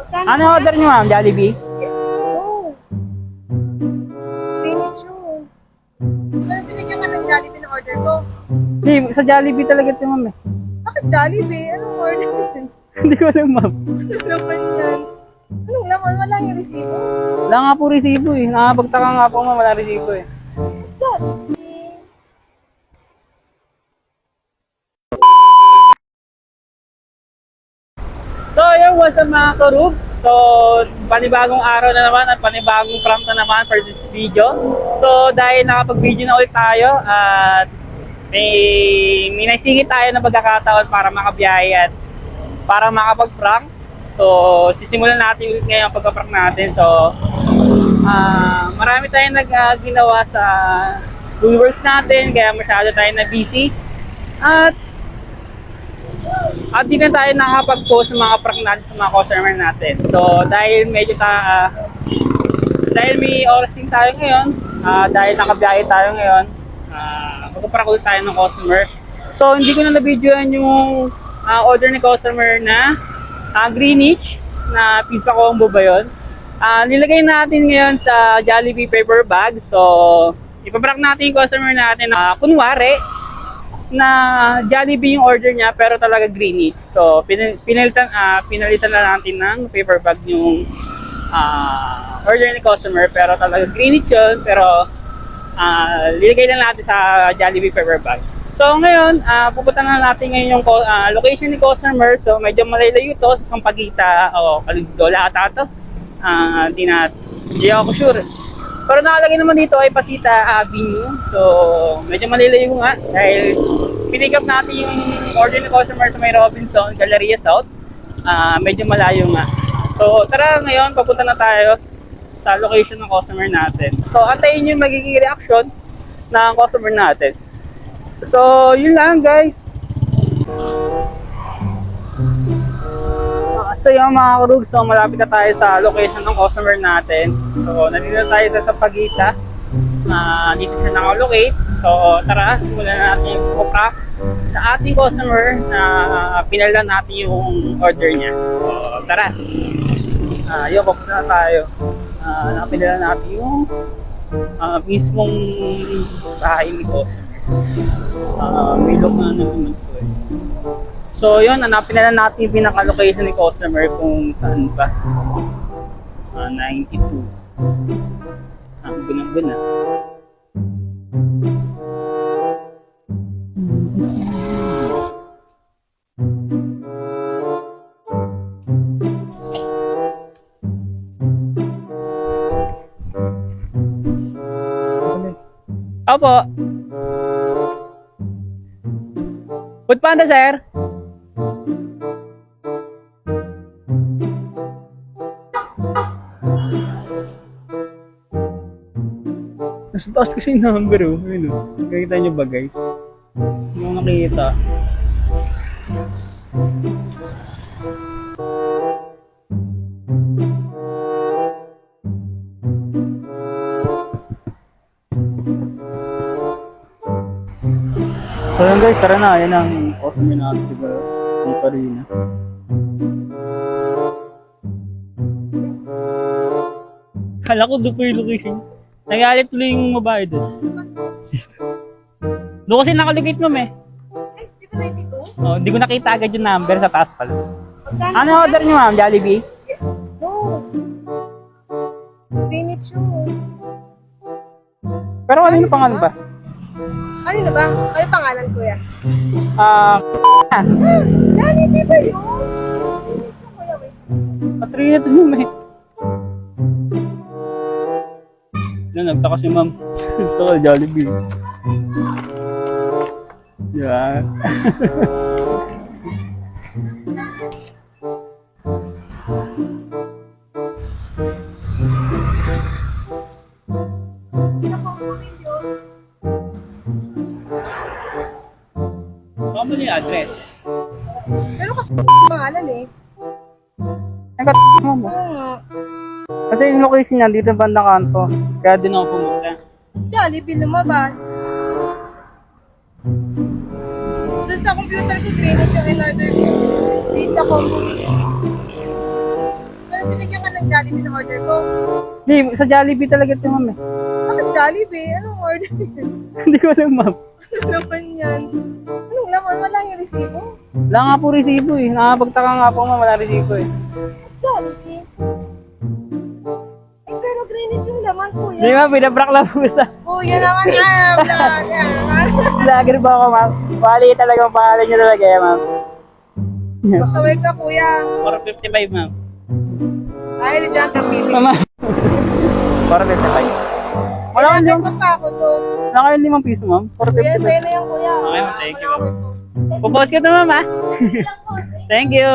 Ano order niyo, ma'am? Jollibee? Oo. Spinach yun. Pero binigyan ka ng Jollibee ng order ko. Hindi, sa Jollibee talaga ito, ma'am. Bakit Jollibee? Anong order? Hindi ko alam, ma'am. Anong laman yan? Anong laman? Wala yung resibo? Wala nga po resibo eh. Nakapagtaka nga po, ma'am. Wala resibo eh. Jollibee. So, yun, what's up mga karub? So, panibagong araw na naman at panibagong prompt na naman for this video. So, dahil nakapag-video na ulit tayo at may naisingit tayo ng pagkakataon para makabiyahe at para makapag-prank. So, sisimulan natin ulit ngayon ang pagka-prank natin. So, marami tayong ginawa sa school works natin, kaya masyado tayo na busy. At di na tayo nakapag-post ng mga prank natin sa mga customer natin. So, dahil medyo dahil may oras din tayo ngayon, dahil nakabiyahe tayo ngayon, magpaprank ulit tayo ng customer. So, hindi ko na na-videoan yung order ni customer na Greenwich na pizza combo ba yun. Nilagay natin ngayon sa Jollibee paper bag. So, ipaprank natin yung customer natin na kunwari na Jollibee yung order niya pero talaga Greenwich. So, pinalitan na natin ng paper bag yung order ni customer pero talaga Greenwich yun, pero lilagay na natin sa Jollibee paper bag. So, ngayon, pupunta na natin ngayon yung location ni customer. So, medyo malalayo ito sa Sampaguita o Caligdola ata ito. Hindi ako sure. Pero nakalagay naman dito ay Pasita Avenue. So, medyo malalayo nga dahil pinick up natin yung order ni customer sa may Robinson, Galleria South. Medyo malayo nga. So, tara ngayon, papunta na tayo sa location ng customer natin. So, antayin yung magiging reaction ng customer natin. So, yun lang guys. So yung mga karug, so malapit na tayo sa location ng customer natin. So nandito tayo sa Sampaguita. Dito siya nakalocate. So tara, simulan na natin yung prank sa ating customer na pinalan natin yung order niya. So tara. Yun, papunta na tayo. Napinalan natin yung mismong bahay ni customer. May look na naman ito eh. So yun, hanapin na natin yung pinaka-location ni customer kung saan ba. 92. Gunang-guna. Opo. Food Panda, sir. Nasa taas kasi yung number oh. Ayun oh. Nakikita nyo ba guys? Hindi ko nakikita. So yun guys, tara na. Yan ang customer natin siguro. Hindi pa rin na. Kala ko doon po yung location. Nagalit tuloy yung babae doon. Doon kasi nakalugate mo eh. Ay, di ba 92? Oh, hindi ko nakita agad yung number sa taas pala. Magkano? Ano order niyo, ma'am? Jollibee? No. Spinach yun. Pero ano yung pangalan ba? Ano na ba? Ano pangalan ko yan? Jollibee ba yun? Spinach yun, kuya. Wait. Patrina to yun eh. Nagtaka si ma'am. Gusto ko Jollibee. Yan. Ano yung address? Pero kasi pangalan eh. Nagkataka mo. Oo nga. Kasi yung location niya dito sa bandang kanto. Kaya din ako pumunta. Jollibee lumabas. Doon sa computer ko, Greenwich yung in-order ko. Pizza combo. Ano binigyan ka ng Jollibee na order ko. Hindi, sa Jollibee talaga ito, ma'am. Bakit Jollibee? Anong order? Hindi ko alam, ma'am. Ano naman yan? Anong laman? Wala yung resibo. Wala nga po resibo eh. Nakapagtaka nga po, ma'am. Wala resibo eh. Jollibee? Eh, pero drainage yung laman, kuya. Hindi, ma'am. Pinabrak lang po sa... Kuya naman, vlog. Vlogger ba ako, ma'am? Bali talaga ang pangalan niyo talaga, ma'am. Masaway ka, kuya. 455, ma'am. Dahil dyan ka pili. Mama. 455. Wala kang Kailangan ko pa ako to. Wala kayong 5 piso, ma'am. Kuya, 455. sa'yo na yan, kuya. Okay, ma'am. Thank you, ma'am. Pupost ko ito, ma'am, ha? Thank you.